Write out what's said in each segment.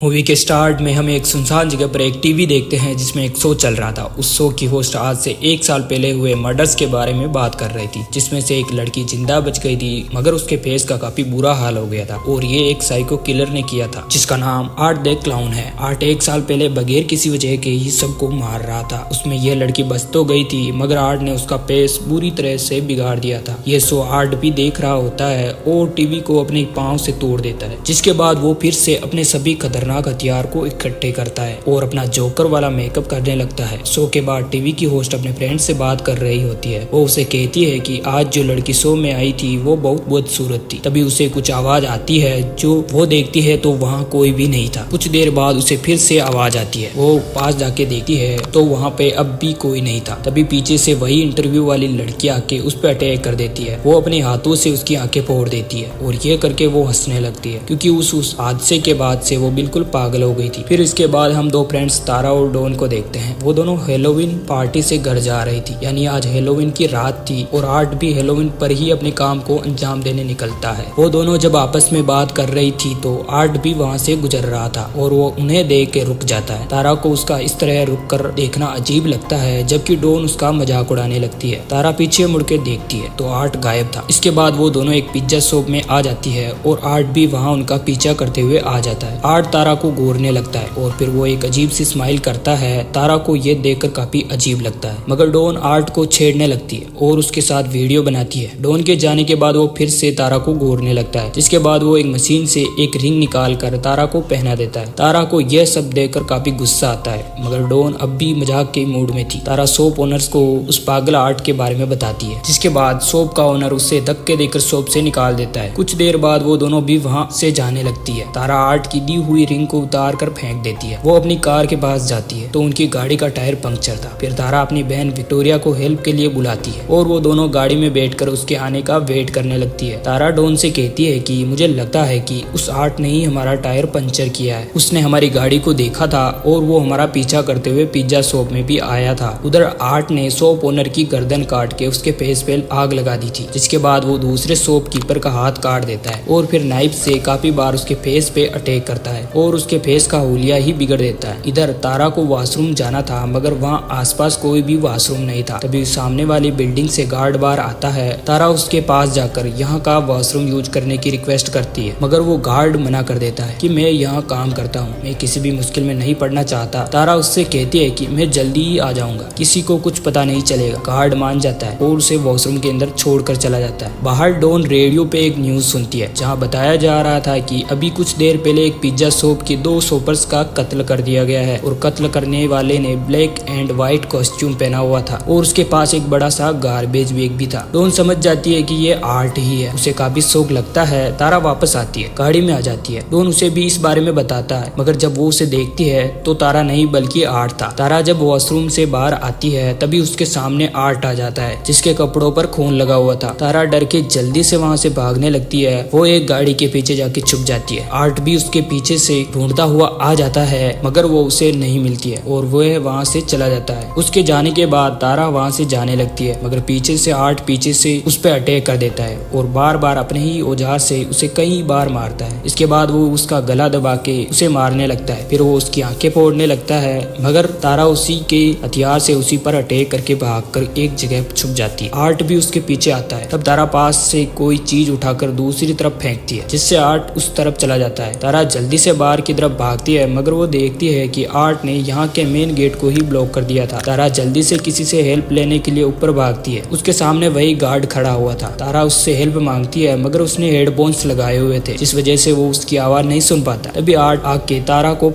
Movie के start में हम एक सुनसान जगह पर एक टीवी देखते हैं जिसमें एक शो चल रहा था। उस शो की होस्ट आज से 1 साल पहले हुए मर्डर्स के बारे में बात कर रही थी, जिसमें से एक लड़की जिंदा बच गई थी मगर उसके फेस का काफी बुरा हाल हो गया था और ये एक साइको किलर ने किया था जिसका नाम आर्ट द क्लाउन है। आर्ट 1 साल पहले बगैर किसी वजह के ही सबको मार रहा था। उसमें यह लड़की बच तो गई थी मगर आर्ट ने उसका फेस बुरी तरह से बिगाड़ दिया था। ये शो आर्ट भी देख रहा होता है और टीवी को अपने पाँव से तोड़ देता है, जिसके बाद वो फिर से अपने सभी खतरनाक हथियार को इकट्ठे करता है और अपना जोकर वाला मेकअप करने लगता है। शो के बाद टीवी की होस्ट अपने फ्रेंड से बात कर रही होती है। वो उसे कहती है कि आज जो लड़की शो में आई थी वो बहुत बदसूरत थी। तभी उसे कुछ आवाज आती है जो वो देखती है तो वहाँ कोई भी नहीं था। कुछ देर बाद उसे फिर से आवाज आती है। वो पास जाके देखती है तो वहाँ पे अब भी कोई नहीं था। तभी पीछे से वही इंटरव्यू वाली लड़की आके उस पर अटैक कर देती है। वो अपने हाथों से उसकी आंखें फोड़ देती है और ये करके वो हंसने लगती है क्योंकि उस हादसे के बाद से वो बिल्कुल पागल हो गई थी। फिर इसके बाद हम दो फ्रेंड्स तारा और डॉन को देखते हैं। वो दोनों हेलोवीन पार्टी से घर जा रही थी, यानी आज हेलोवीन की रात थी और आर्ट भी हेलोवीन पर ही अपने काम को अंजाम देने निकलता है। वो दोनों जब आपस में बात कर रही थी तो आर्ट भी वहाँ से गुजर रहा था और वो उन्हें देख के रुक जाता है। तारा को उसका इस तरह रुक कर देखना अजीब लगता है, जबकि डॉन उसका मजाक उड़ाने लगती है। तारा पीछे मुड़ के देखती है तो आर्ट गायब था। इसके बाद वो दोनों एक पिज्जा शॉप में आ जाती है और आर्ट भी वहाँ उनका पीछा करते हुए आ जाता है। आर्ट तारा को घूरने लगता है और फिर वो एक अजीब सी स्माइल करता है। तारा को ये देखकर काफी अजीब लगता है मगर डॉन आर्ट को छेड़ने लगती है और उसके साथ वीडियो बनाती है। डॉन के जाने के बाद वो फिर से तारा को घूरने लगता है, जिसके बाद वो एक मशीन से एक रिंग निकाल कर तारा को पहना देता है। तारा को यह सब देखकर काफी गुस्सा आता है मगर डॉन अब भी मजाक के मूड में थी। तारा शॉप ओनर्स को उस पागल आर्ट के बारे में बताती है, जिसके बाद शॉप का ओनर उसे धक्के देकर शॉप से निकाल देता है। कुछ देर बाद वो दोनों भी वहाँ से जाने लगती है। तारा आर्ट की दी हुई रिंग को उतार कर फेंक देती है। वो अपनी कार के पास जाती है तो उनकी गाड़ी का टायर पंक्चर था। फिर तारा अपनी बहन विक्टोरिया को हेल्प के लिए बुलाती है और वो दोनों गाड़ी में बैठकर उसके आने का वेट करने लगती है। तारा डॉन से कहती है कि मुझे लगता है कि उस आर्ट ने ही हमारा टायर पंक्चर किया है। उसने हमारी गाड़ी को देखा था और वो हमारा पीछा करते हुए पिज्जा शॉप में भी आया था। उधर आर्ट ने शॉप ओनर की गर्दन काट के उसके फेस पे आग लगा दी थी, जिसके बाद वो दूसरे शॉप कीपर का हाथ काट देता है और फिर नाइफ से काफी बार उसके फेस पे अटैक करता है और उसके फेस का हुलिया ही बिगड़ देता है। इधर तारा को वॉशरूम जाना था मगर वहाँ आसपास कोई भी वॉशरूम नहीं था। तभी सामने वाली बिल्डिंग से गार्ड बार आता है। तारा उसके पास जाकर यहाँ का वॉशरूम यूज करने की रिक्वेस्ट करती है मगर वो गार्ड मना कर देता है कि मैं यहाँ काम करता हूँ, मैं किसी भी मुश्किल में नहीं पड़ना चाहता। तारा उससे कहती है कि मैं जल्दी ही आ जाऊंगा, किसी को कुछ पता नहीं चलेगा। गार्ड मान जाता है और उसे वॉशरूम के अंदर छोड़कर चला जाता है। बाहर डॉन रेडियो पे एक न्यूज सुनती है जहाँ बताया जा रहा था कि अभी कुछ देर पहले एक पिज्जा शॉप के 2 शॉपर्स का कत्ल कर दिया गया है और कत्ल करने वाले ने ब्लैक एंड व्हाइट कॉस्ट्यूम पहना हुआ था और उसके पास एक बड़ा सा गार्बेज बैग भी था। डॉन समझ जाती है कि ये आर्ट ही है। उसे काफी शौक लगता है। तारा वापस आती है, गाड़ी में आ जाती है। डॉन उसे भी इस बारे में बताता है मगर जब वो उसे देखती है तो तारा नहीं बल्कि आर्ट था। तारा जब वॉशरूम से बाहर आती है तभी उसके सामने आर्ट आ जाता है जिसके कपड़ों पर खून लगा हुआ था। तारा डर के जल्दी से वहाँ से भागने लगती है। वो एक गाड़ी के पीछे जाके छुप जाती है। आर्ट भी उसके पीछे से ढूंढता हुआ आ जाता है मगर वो उसे नहीं मिलती है और वह वहाँ से चला जाता है। उसके जाने के बाद तारा वहाँ से जाने लगती है मगर पीछे से आर्ट पीछे से उस पर अटैक कर देता है और बार बार अपने ही औजार से उसे कई बार मारता है। इसके बाद वो उसका गला दबा के उसे मारने लगता है। फिर वो उसकी आंखें फोड़ने लगता है मगर तारा उसी के हथियार से उसी पर अटैक करके भागकर एक जगह छुप जाती है। आर्ट भी उसके पीछे आता है। तब तारा पास से कोई चीज उठाकर दूसरी तरफ फेंकती है जिससे आर्ट उस तरफ चला जाता है। तारा जल्दी से बाहर की तरफ भागती है मगर वो देखती है कि आर्ट ने यहाँ के मेन गेट को ही ब्लॉक कर दिया था। तारा जल्दी से किसी से हेल्प लेने के लिए ऊपर भागती है। उसके सामने वही गार्ड खड़ा हुआ था। तारा उससे हेल्प मांगती है मगर उसने हेडफोन्स लगाए हुए थे जिस वजह से वो उसकी आवाज नहीं सुन पाता। तभी आर्ट आके तारा को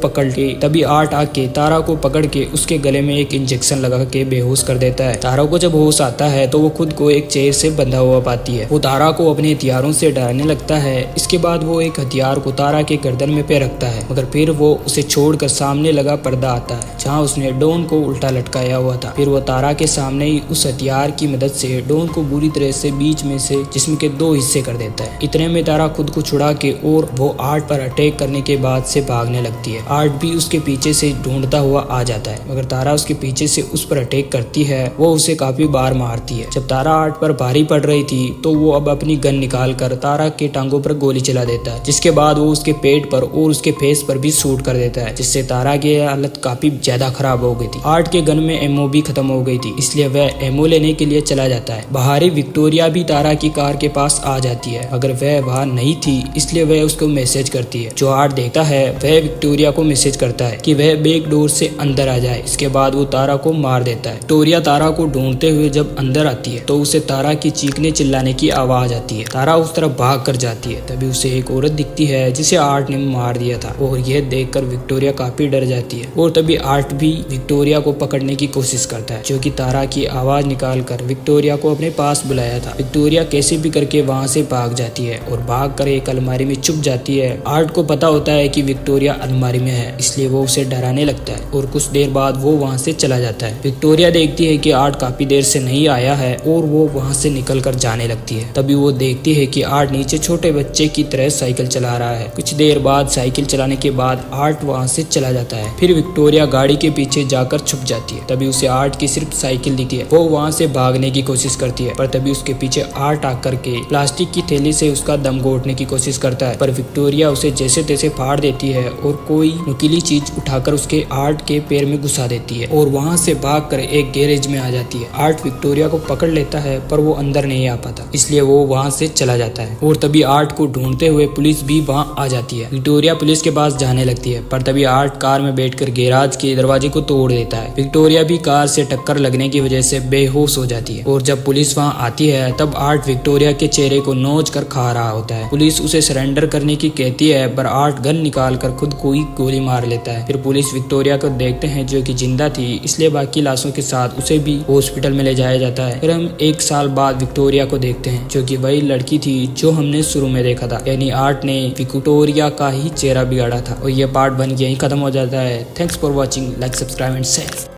पकड़ के उसके गले में एक इंजेक्शन लगा के बेहोश कर देता है। तारा को जब होश आता है तो वो खुद को एक चेयर से बंधा हुआ पाती है। वो तारा को अपने हथियारों से डराने लगता है। इसके बाद वो एक हथियार को तारा के गर्दन में पे रखता है मगर फिर वो उसे छोड़कर सामने लगा पर्दा आता है जहाँ उसने डॉन को उल्टा लटकाया हुआ था। फिर वो तारा के सामने ही उस हथियार की मदद से डॉन को बुरी तरह से बीच में से जिस्म के 2 हिस्से कर देता है। इतने में तारा खुद को छुड़ा के और वो आर्ट पर अटैक करने के बाद से भागने लगती है। आर्ट भी उसके पीछे से ढूंढता हुआ आ जाता है मगर तारा उसके पीछे से उस पर अटैक करती है। वो उसे काफी बार मारती है। जब तारा आर्ट पर भारी पड़ रही थी तो वो अब अपनी गन निकाल कर तारा के टांगों पर गोली चला देता है, जिसके बाद वो उसके पेट पर और उसके फेस पर भी शूट कर देता है, जिससे तारा की हालत काफी ज्यादा खराब हो गई थी। आर्ट के गन में एमओ भी खत्म हो गई थी, इसलिए वह एमओ लेने के लिए चला जाता है। बाहरी विक्टोरिया भी तारा की कार के पास आ जाती है, मगर वह वहाँ नहीं थी, इसलिए वह उसको मैसेज करती है। जो आर्ट देखता है वह विक्टोरिया को मैसेज करता है कि वह बैक डोर से अंदर आ जाए। इसके बाद वो तारा को मार देता है। विक्टोरिया तारा को ढूंढते हुए जब अंदर आती है तो उसे तारा की चीखने चिल्लाने की आवाज आती है। तारा उस तरफ भाग कर जाती है, तभी उसे एक औरत दिखती है जिसे आर्ट ने मार दिया था, और यह देखकर विक्टोरिया काफी डर जाती है। और तभी आर्ट भी विक्टोरिया को पकड़ने की कोशिश करता है, जो कि तारा की आवाज निकाल कर विक्टोरिया को अपने पास बुलाया था। विक्टोरिया कैसे भी करके वहाँ से भाग जाती है और भाग कर एक अलमारी में छुप जाती है। आर्ट को पता होता है कि विक्टोरिया अलमारी में है, इसलिए वो उसे डराने लगता है और कुछ देर बाद वो वहाँ से चला जाता है। विक्टोरिया देखती है कि आर्ट काफी देर से नहीं आया है और वो वहाँ से निकल कर जाने लगती है। तभी वो देखती है कि आर्ट नीचे छोटे बच्चे की तरह साइकिल चला रहा है। कुछ देर बाद साइकिल चलाने के बाद आर्ट वहाँ से चला जाता है। फिर विक्टोरिया गाड़ी के पीछे जाकर छुप जाती है। तभी उसे आर्ट की सिर्फ साइकिल दिखती है। वो वहाँ से भागने की कोशिश करती है, पर तभी उसके पीछे आर्ट आकर के प्लास्टिक की थैली से उसका दम घोटने की कोशिश करता है, पर विक्टोरिया उसे जैसे तैसे फाड़ देती है और कोई नुकीली चीज उठाकर उसके आर्ट के पैर में घुसा देती है और वहाँ से भागकर एक गैरेज में आ जाती है। आर्ट विक्टोरिया को पकड़ लेता है, पर वो अंदर नहीं आ पाता, इसलिए वो वहाँ से चला जाता है। और तभी आर्ट को ढूंढते हुए पुलिस भी वहाँ आ जाती है। विक्टोरिया पुलिस के पास जाने लगती है, पर तभी आर्ट कार में बैठकर गैराज के दरवाजे को तोड़ देता है। विक्टोरिया भी कार से टक्कर लगने की वजह से बेहोश हो जाती है, और जब पुलिस वहाँ आती है तब आर्ट विक्टोरिया के चेहरे को नोच कर खा रहा होता है। पुलिस उसे सरेंडर करने की कहती है, पर आर्ट गन निकाल कर खुद को ही गोली मार लेता है। फिर पुलिस विक्टोरिया को देखते हैं जो कि जिंदा थी, इसलिए बाकी लाशों के साथ उसे भी हॉस्पिटल में ले जाया जाता है। फिर हम 1 साल बाद विक्टोरिया को देखते हैं, जो कि वही लड़की थी जो हमने शुरू में देखा था, यानी आर्ट ने विक्टोरिया का ही चेहरा बिगाड़ा था। और ये पार्ट 1 यहीं खत्म हो जाता है। Thanks for watching, like, subscribe and share.